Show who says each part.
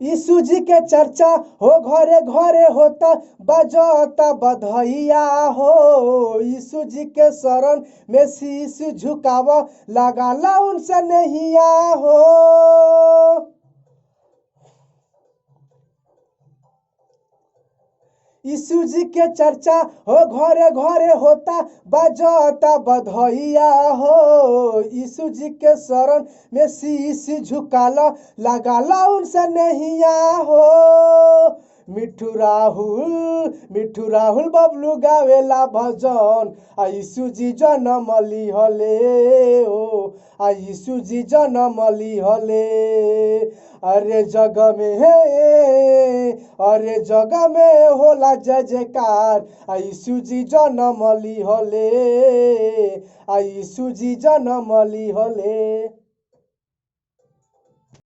Speaker 1: यीशु जी के चर्चा हो घरे घरे होता बजता बधैया हो। यीशु जी के शरण में शीश झुकावा लगाला उनसे नहिया हो। यीशु जी के चर्चा हो घरे घरे होता बजता बधैया हो। यीशु जी के शरण में शीश झुकाला लगाला उनसे नहिया हो। मिठू राहुल बबलू गावेला भजन आ यीशु जी जन्म लिहले ओ। आ यीशु जी जन्म लिहले। अरे जग में होला जय जयकार आ यीशु जी जन्म लिहले। आ यीशु जी जन्म लिहले।